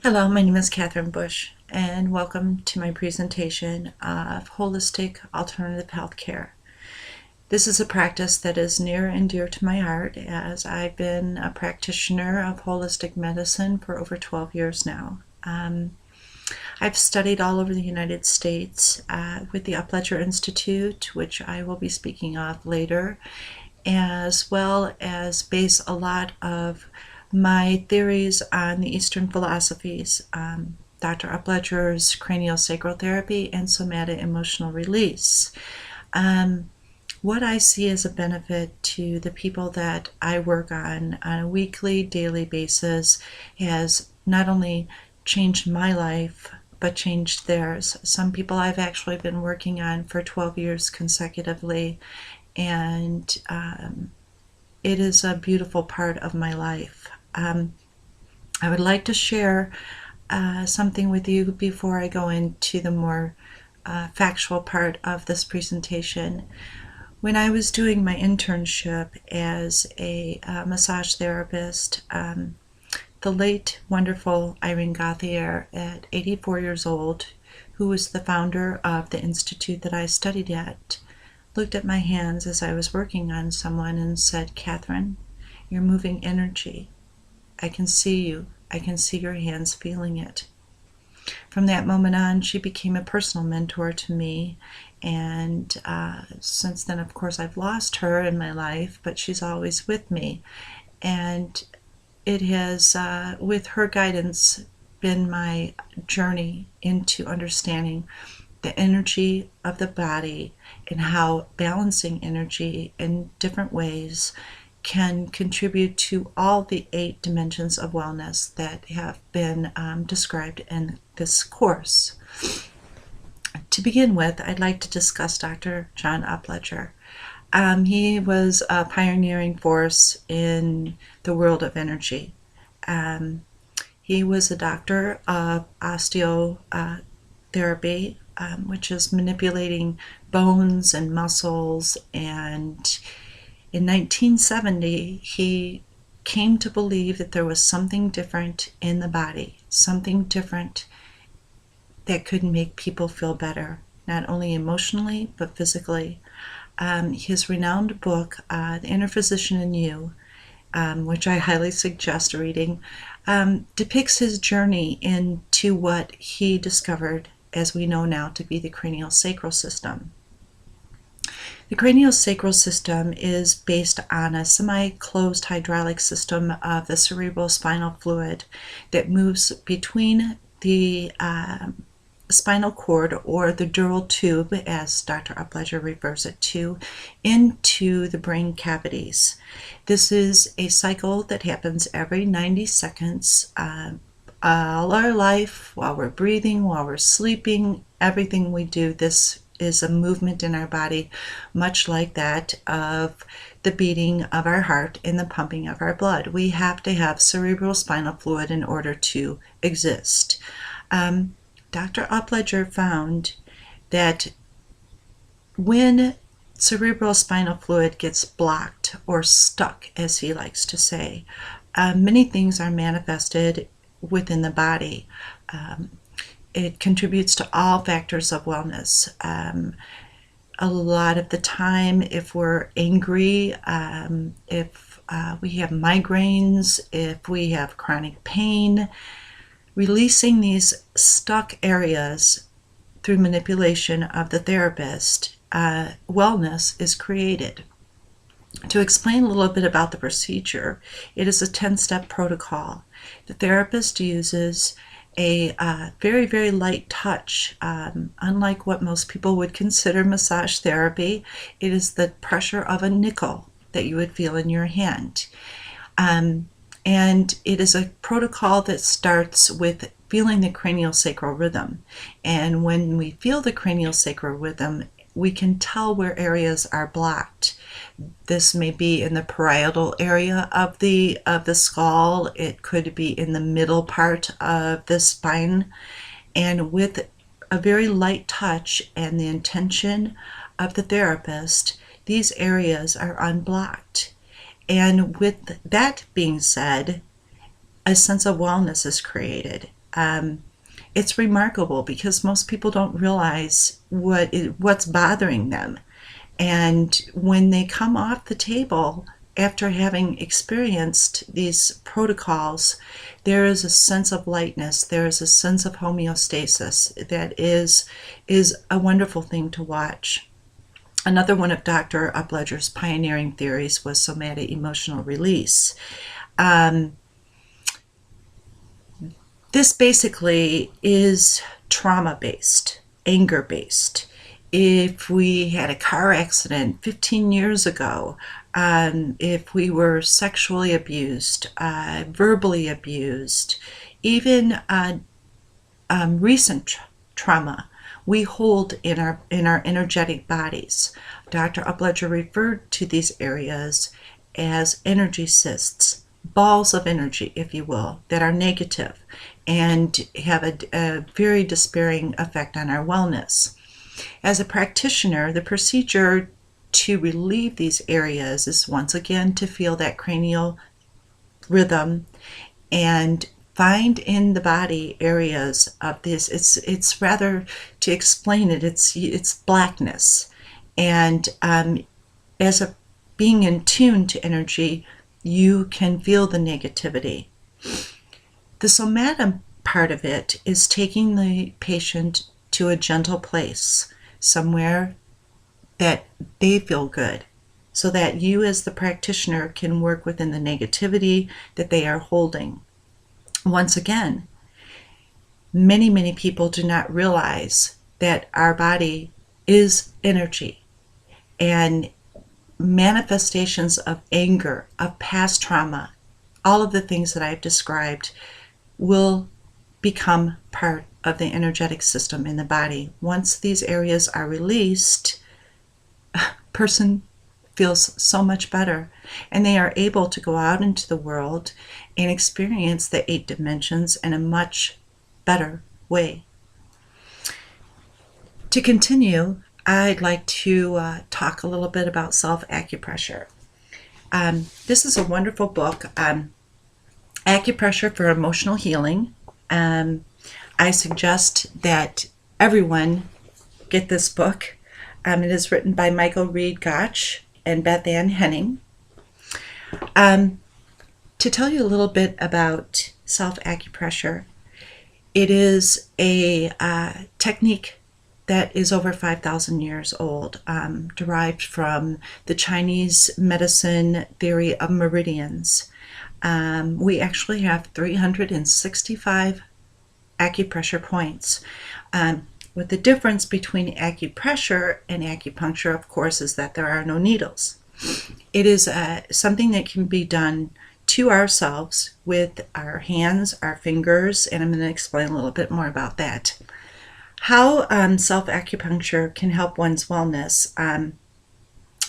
Hello, my name is Catherine Bush, and welcome to my presentation of Holistic Alternative Healthcare. This is a practice that is near and dear to my heart, as I've been a practitioner of holistic medicine for over 12 years now. I've studied all over the United States with the Upledger Institute, which I will be speaking of later, as well as base a lot of my theories on the Eastern philosophies, Dr. Upledger's craniosacral therapy and somato-emotional release. What I see as a benefit to the people that I work on a weekly, daily basis has not only changed my life, but changed theirs. Some people I've actually been working on for 12 years consecutively, and it is a beautiful part of my life. I would like to share something with you before I go into the more factual part of this presentation. When I was doing my internship as a massage therapist, the late, wonderful Irene Gauthier, at 84 years old, who was the founder of the institute that I studied at, looked at my hands as I was working on someone and said, "Catherine, you're moving energy. I can see you. I can see your hands feeling it." From that moment on, she became a personal mentor to me. And since then, of course, I've lost her in my life, but she's always with me. And it has, with her guidance, been my journey into understanding the energy of the body and how balancing energy in different ways can contribute to all the 8 dimensions of wellness that have been described in this course. To begin with, I'd like to discuss Dr. John Upledger. He was a pioneering force in the world of energy. He was a doctor of osteotherapy, which is manipulating bones and muscles, and in 1970, he came to believe that there was something different in the body, something different that could make people feel better, not only emotionally, but physically. His renowned book, The Inner Physician in You, which I highly suggest reading, depicts his journey into what he discovered, as we know now, to be the craniosacral system. The craniosacral system is based on a semi-closed hydraulic system of the cerebrospinal fluid that moves between the spinal cord, or the dural tube, as Dr. Upledger refers it to, into the brain cavities. This is a cycle that happens every 90 seconds. All our life, while we're breathing, while we're sleeping, everything we do, this is a movement in our body, much like that of the beating of our heart and the pumping of our blood. We have to have cerebrospinal fluid in order to exist. Dr. Upledger found that when cerebrospinal fluid gets blocked or stuck, as he likes to say, many things are manifested within the body. It contributes to all factors of wellness. A lot of the time, if we're angry, if we have migraines, if we have chronic pain, releasing these stuck areas through manipulation of the therapist, wellness is created. To explain a little bit about the procedure, it is a 10-step protocol. The therapist uses a very, very light touch. Unlike what most people would consider massage therapy, it is the pressure of a nickel that you would feel in your hand. And it is a protocol that starts with feeling the craniosacral rhythm. And when we feel the craniosacral rhythm, we can tell where areas are blocked. This may be in the parietal area of the skull. It could be in the middle part of the spine. And with a very light touch and the intention of the therapist, these areas are unblocked. And with that being said, a sense of wellness is created. It's remarkable because most people don't realize what's bothering them. And when they come off the table after having experienced these protocols, there is a sense of lightness, there is a sense of homeostasis that is a wonderful thing to watch. Another one of Dr. Upledger's pioneering theories was somatic emotional release. This basically is trauma-based, anger-based. If we had a car accident 15 years ago, if we were sexually abused, verbally abused, even recent trauma, we hold in our energetic bodies. Dr. Upledger referred to these areas as energy cysts, balls of energy, if you will, that are negative and have a very despairing effect on our wellness. As a practitioner, the procedure to relieve these areas is once again to feel that cranial rhythm and find in the body areas of this. It's rather, to explain it, it's blackness. And as a being in tune to energy, you can feel the negativity. The somatic part of it is taking the patient to a gentle place, somewhere that they feel good, so that you as the practitioner can work within the negativity that they are holding. Once again, many people do not realize that our body is energy, and manifestations of anger, of past trauma, all of the things that I've described will become part of the energetic system in the body. Once these areas are released, a person feels so much better, and they are able to go out into the world and experience the 8 dimensions in a much better way. To continue, I'd like to talk a little bit about self-acupressure. This is a wonderful book, Acupressure for Emotional Healing. I suggest that everyone get this book. It is written by Michael Reed Gotch and Beth Ann Henning. To tell you a little bit about self-acupressure, it is a technique that is over 5,000 years old, derived from the Chinese medicine theory of meridians. We actually have 365 acupressure points. With the difference between acupressure and acupuncture, of course, is that there are no needles. It is something that can be done to ourselves with our hands, our fingers, and I'm going to explain a little bit more about that. How self-acupuncture can help one's wellness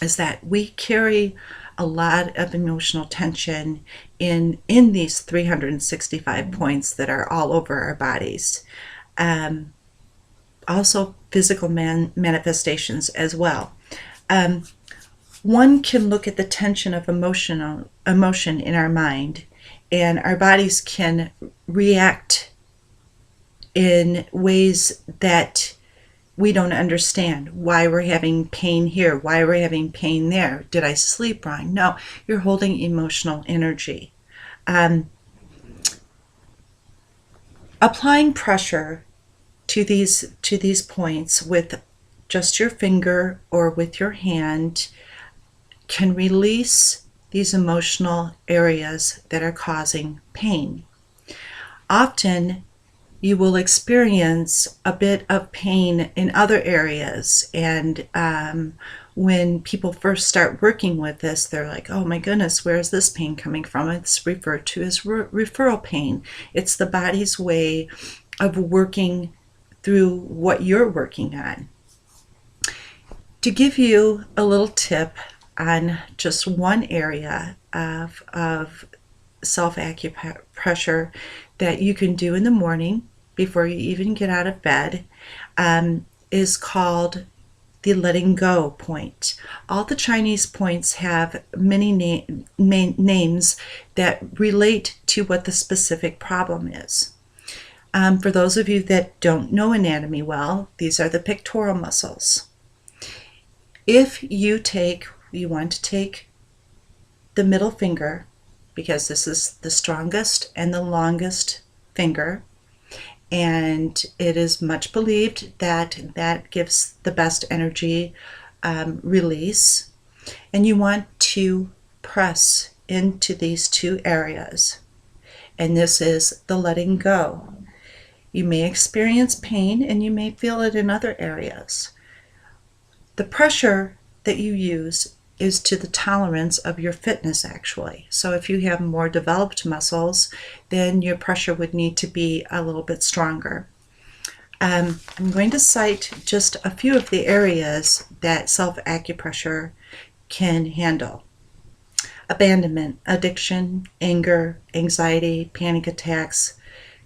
is that we carry a lot of emotional tension in these 365 points that are all over our bodies. Also physical manifestations as well. One can look at the tension of emotion in our mind, and our bodies can react in ways that we don't understand. Why we're having pain here, why we're having pain there. Did I sleep wrong? No, you're holding emotional energy. Applying pressure to these points with just your finger or with your hand can release these emotional areas that are causing pain. Often you will experience a bit of pain in other areas, and when people first start working with this, they're like, oh my goodness, where is this pain coming from? It's referred to as referral pain. It's the body's way of working through what you're working on. To give you a little tip on just one area of self-acupressure that you can do in the morning before you even get out of bed, is called the letting go point. All the Chinese points have many names that relate to what the specific problem is. For those of you that don't know anatomy well, these are the pectoral muscles. If you want to take the middle finger, because this is the strongest and the longest finger, and it is much believed that that gives the best energy release, and you want to press into these two areas, and this is the letting go. You may experience pain and you may feel it in other areas. The pressure that you use is to the tolerance of your fitness, actually. So if you have more developed muscles, then your pressure would need to be a little bit stronger. I'm going to cite just a few of the areas that self-acupressure can handle. Abandonment, addiction, anger, anxiety, panic attacks,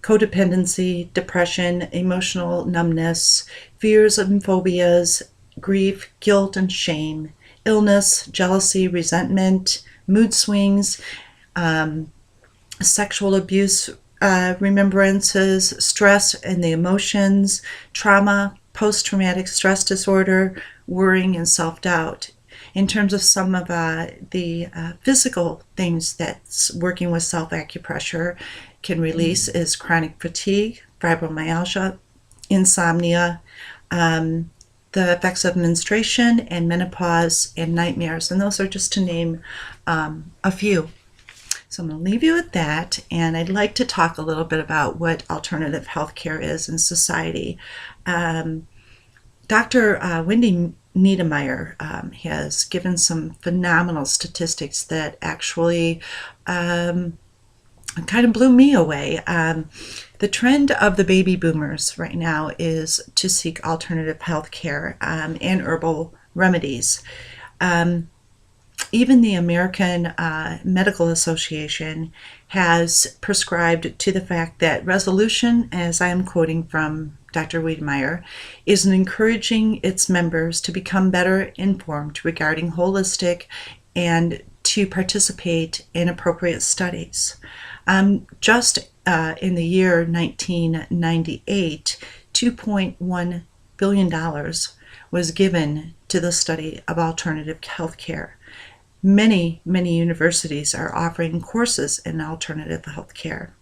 codependency, depression, emotional numbness, fears and phobias, grief, guilt and shame, illness, jealousy, resentment, mood swings, sexual abuse, remembrances, stress and the emotions, trauma, post-traumatic stress disorder, worrying, and self-doubt. In terms of some of the physical things that's working with self-acupressure can release is chronic fatigue, fibromyalgia, insomnia, the effects of menstruation and menopause and nightmares. And those are just to name a few. So I'm going to leave you with that, and I'd like to talk a little bit about what alternative healthcare is in society. Dr. Wendy Niedermeyer has given some phenomenal statistics that actually kind of blew me away. The trend of the baby boomers right now is to seek alternative health care and herbal remedies. Even the American Medical Association has prescribed to the fact that resolution, as I am quoting from Dr. Wiedemeyer, is encouraging its members to become better informed regarding holistic and to participate in appropriate studies. Just in the year 1998, $2.1 billion was given to the study of alternative health care. Many universities are offering courses in alternative health care.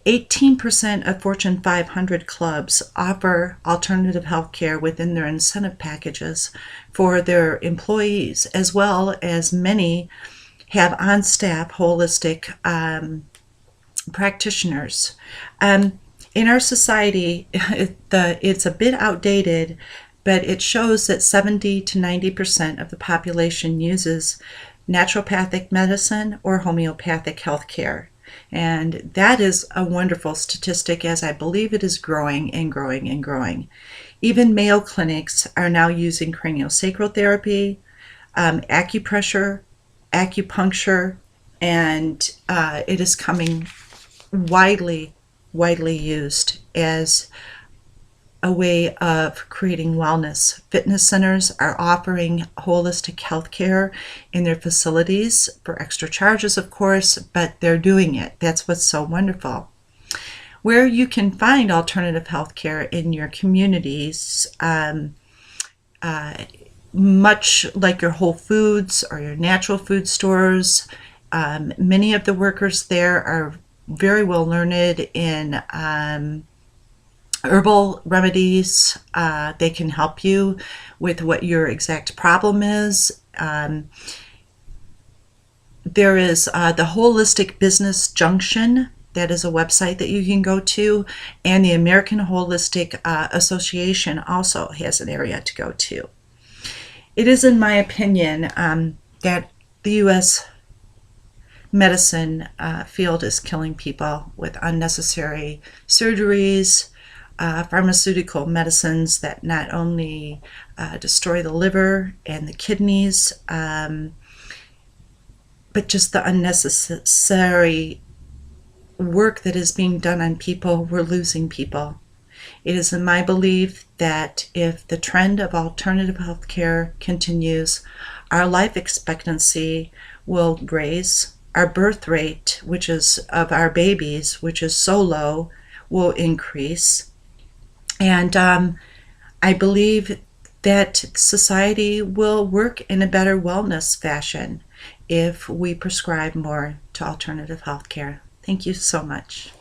18% of Fortune 500 clubs offer alternative health care within their incentive packages for their employees, as well as many have on-staff holistic practitioners. In our society, it's a bit outdated, but it shows that 70 to 90% of the population uses naturopathic medicine or homeopathic health care. And that is a wonderful statistic, as I believe it is growing and growing and growing. Even Mayo clinics are now using craniosacral therapy, acupressure, acupuncture, and it is coming widely used as a way of creating wellness. Fitness centers are offering holistic health care in their facilities for extra charges, of course, but they're doing it. That's what's so wonderful. Where you can find alternative health care in your communities, much like your Whole Foods or your natural food stores, many of the workers there are very well learned in herbal remedies. They can help you with what your exact problem is. There is the Holistic Business Junction. That is a website that you can go to, and the American Holistic Association also has an area to go to. It is, in my opinion, that the U.S. medicine field is killing people with unnecessary surgeries, pharmaceutical medicines that not only destroy the liver and the kidneys, but just the unnecessary work that is being done on people. We're losing people. It is in my belief that if the trend of alternative health care continues, our life expectancy will raise. Our birth rate, which is of our babies, which is so low, will increase. And I believe that society will work in a better wellness fashion if we prescribe more to alternative health care. Thank you so much.